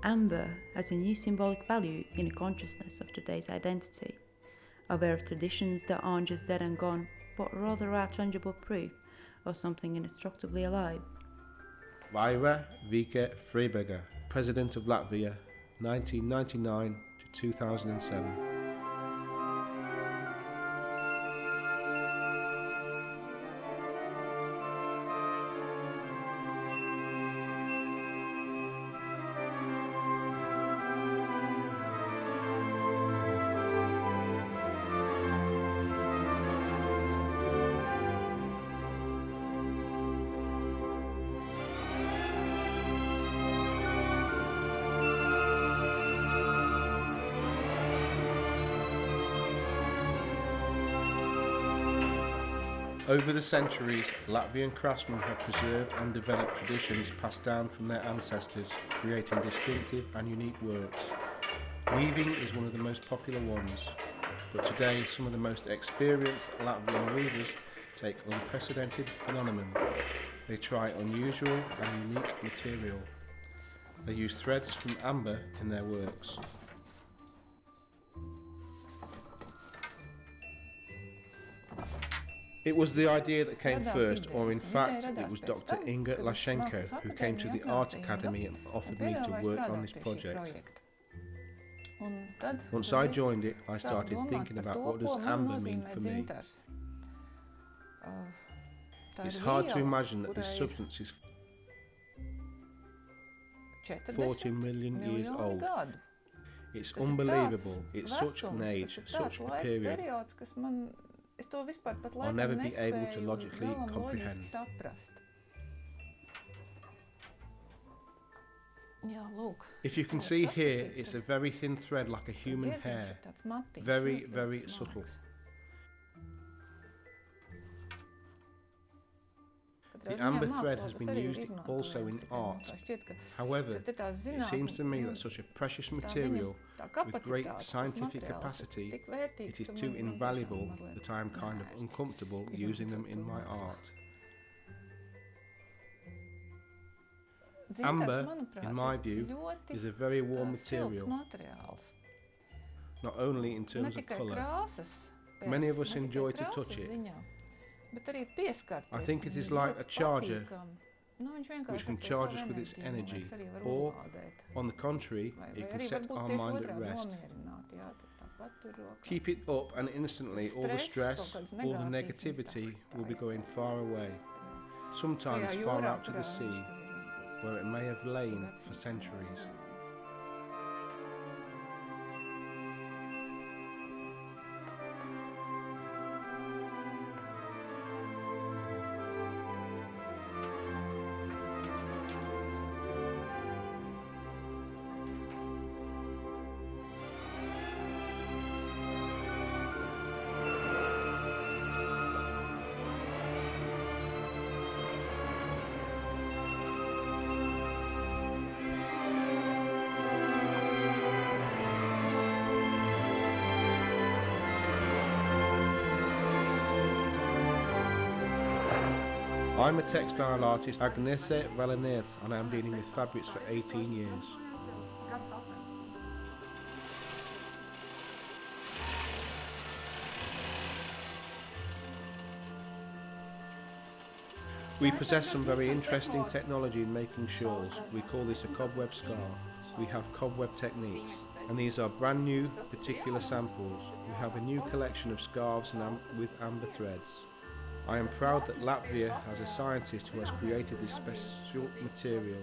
Amber has a new symbolic value in the consciousness of today's identity, aware of traditions that aren't just dead and gone, but rather are tangible proof of something indestructibly alive. Iveta Vecenane, President of Latvia, 1999 to 2007. Over the centuries, Latvian craftsmen have preserved and developed traditions passed down from their ancestors, creating distinctive and unique works. Weaving is one of the most popular ones, but today some of the most experienced Latvian weavers take unprecedented phenomenon. They try unusual and unique material. They use threads from amber in their works. It was the idea that came first, or in fact it was Dr. Inga Lashenko who came to the Art Academy and offered me to work on this project. Once I joined it, I started thinking about what does amber mean for me. It's hard to imagine that this substance is 40 million years old. It's unbelievable, it's such an age, such a period. I'll never be able to logically comprehend. If you can see here, it's a very thin thread like a human hair, very, very subtle. The amber thread has been used also in art. However, it seems to me that such a precious material with great scientific capacity, it is too invaluable that I am kind of uncomfortable using them in my art. Amber, in my view, is a very warm material, not only in terms of colour. Many of us enjoy to touch it. I think it is like a charger, which can charge us with its energy, or, on the contrary, it can set our mind at rest. Keep it up and instantly all the stress, all the negativity will be going far away, sometimes far out to the sea, where it may have lain for centuries. I'm a textile artist, Agnese, Valiniece, and I'm dealing with fabrics for 18 years. We possess some very interesting technology in making shawls. We call this a cobweb scarf. We have cobweb techniques, and these are brand new, particular samples. We have a new collection of scarves with amber threads. I am proud that Latvia has a scientist who has created this special material,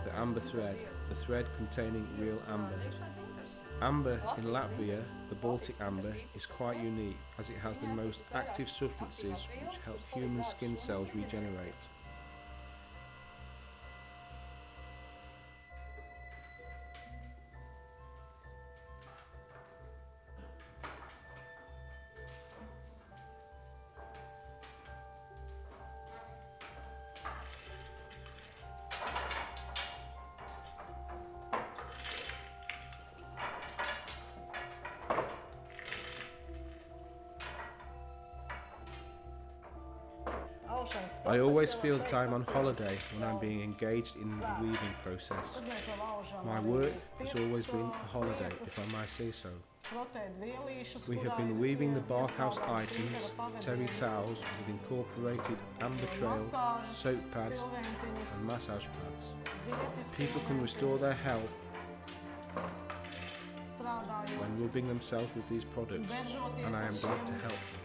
the amber thread, the thread containing real amber. Amber in Latvia, the Baltic amber, is quite unique as it has the most active substances which help human skin cells regenerate. I always feel that I'm on holiday when I'm being engaged in the weaving process. My work has always been a holiday, if I might say so. We have been weaving the bathhouse items, terry towels with incorporated amber trail, soap pads and massage pads. People can restore their health when rubbing themselves with these products, and I am glad to help them.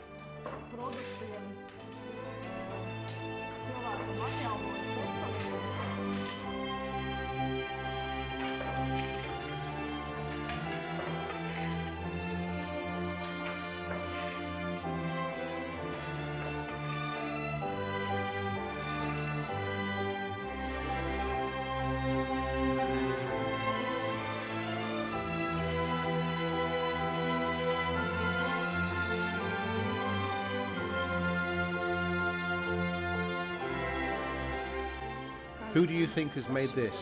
Who do you think has made this?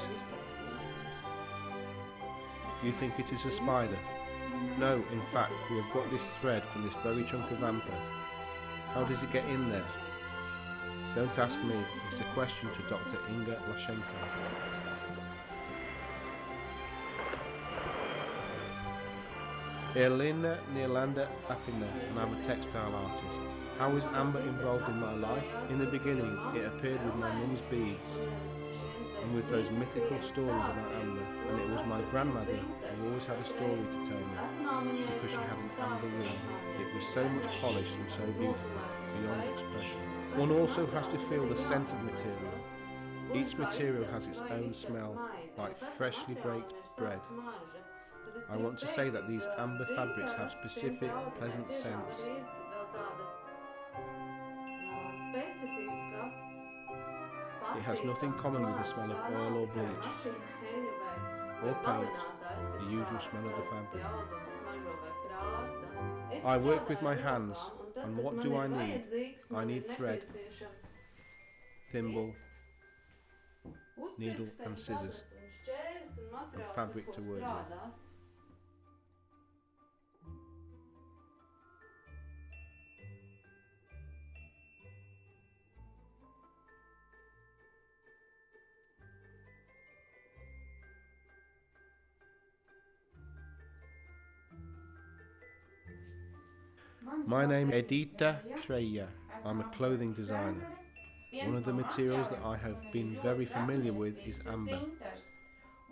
You think it is a spider? No, in fact, we have got this thread from this very chunk of amber. How does it get in there? Don't ask me, it's a question to Dr. Inga Lashenko. Elīna Veilande-Apine, and I'm a textile artist. How is amber involved in my life? In the beginning, it appeared with my mum's beads and with those mythical stories about amber, and it was my grandmother who always had a story to tell me because she had an amber ring. It was so much polished and so beautiful, beyond expression. One also has to feel the scent of material. Each material has its own smell, like freshly baked bread. I want to say that these amber fabrics have specific, pleasant scents. It has nothing common with the smell of oil or bleach, or paint, the usual smell of the fabric. I work with my hands, and what do I need? I need thread, thimble, needle and scissors, and fabric to work with. My name is Edite Treija. I'm a clothing designer. One of the materials that I have been very familiar with is amber.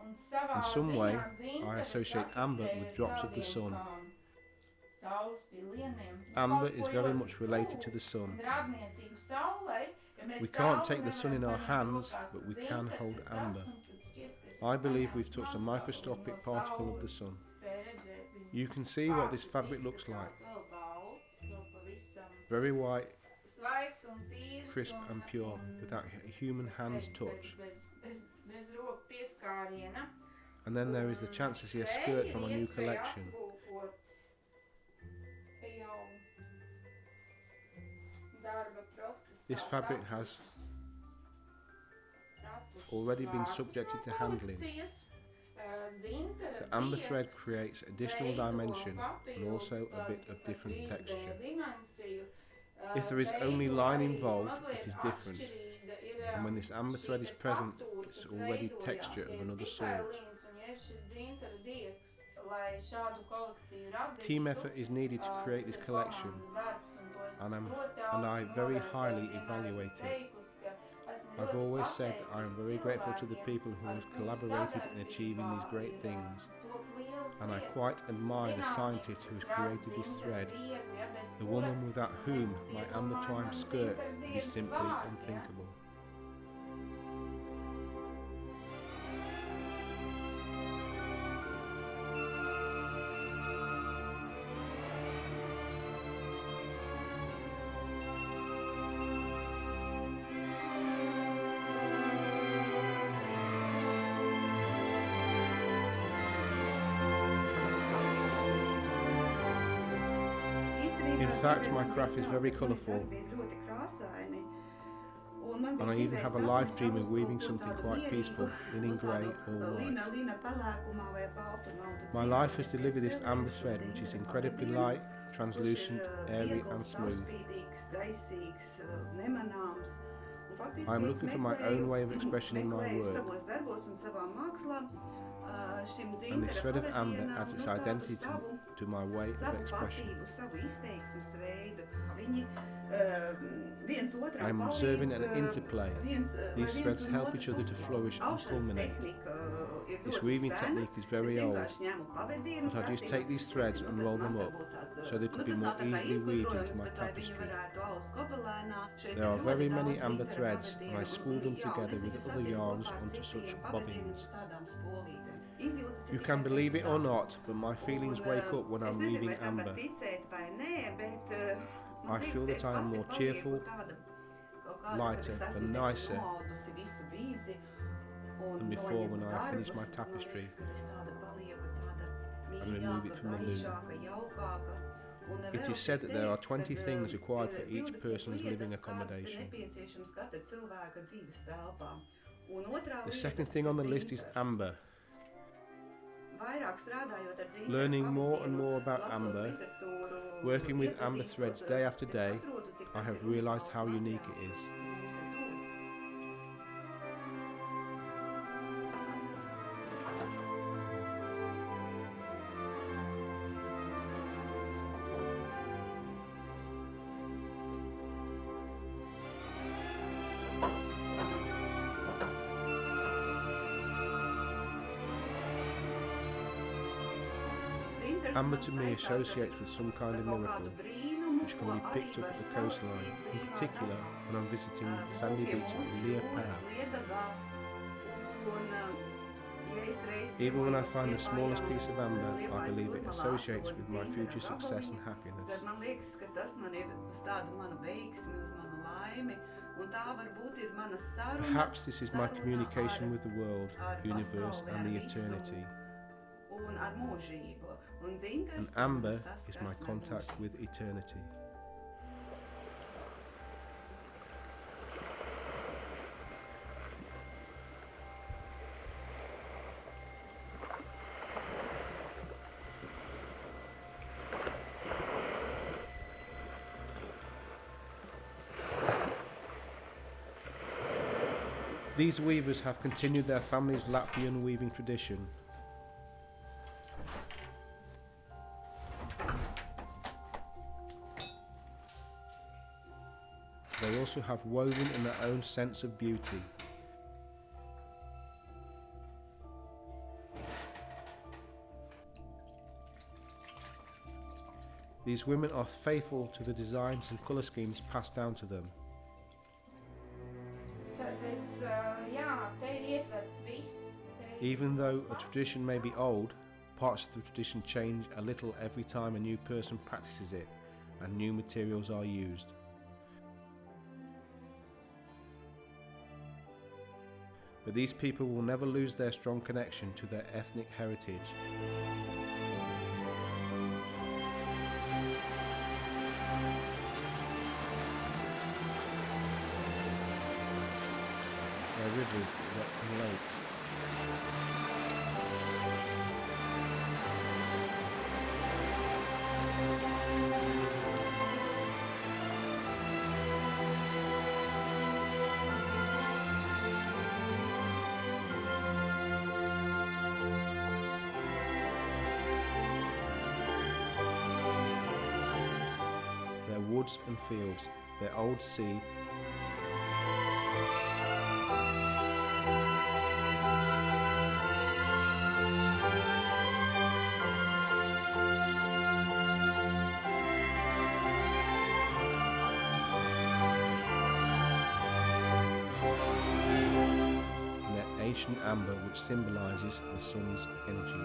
In some way, I associate amber with drops of the sun. Amber is very much related to the sun. We can't take the sun in our hands, but we can hold amber. I believe we've touched a microscopic particle of the sun. You can see what this fabric looks like. Very white, crisp and pure, without a human hand's touch. And then there is the chance to see a skirt from a new collection. This fabric has already been subjected to handling. The amber thread creates additional dimension and also a bit of different texture. If there is only line involved, it is different, and when this amber thread is present, it's already texture of another sort. Team effort is needed to create this collection, and I very highly evaluate it. I've always said I am very grateful to the people who have collaborated in achieving these great things, and I quite admire the scientist who has created this thread, the woman without whom my amber twine skirt would be simply unthinkable. In fact, my craft is very colourful, and I even have a live dream of weaving something quite peaceful, linen grey or white. My life has delivered this amber thread, which is incredibly light, translucent, airy and smooth. I'm looking for my own way of expression in my work, and this thread of amber adds its identity to my way of expression. I'm observing an interplay. These threads help each other to flourish and culminate. This weaving technique is very old, but I just take these threads and roll them up so they could be more easily weaved into my tapestry. There are very many amber threads, and I spool them together with other yarns onto such bobbins. You can believe it or not, but my feelings wake up when I'm weaving amber. I feel that I am more cheerful, lighter and nicer than before when I finish my tapestry and remove it from the loom. It is said that there are 20 things required for each person's living accommodation. The second thing on the list is amber. Learning more and more about amber, working with amber threads day after day, I have realised how unique it is. Amber to me associates with some kind of miracle, which can be picked up at the coastline, in particular when I'm visiting sandy beaches in Latvia. Even when I find the smallest piece of amber, I believe it associates with my future success and happiness. Perhaps this is my communication with the world, universe and the eternity. And amber is my contact with eternity. These weavers have continued their family's Latvian weaving tradition. They also have woven in their own sense of beauty. These women are faithful to the designs and colour schemes passed down to them. Even though a tradition may be old, parts of the tradition change a little every time a new person practices it and new materials are used. But these people will never lose their strong connection to their ethnic heritage. Their rivers and lakes. Woods and fields, their old sea, and their ancient amber which symbolises the sun's energy.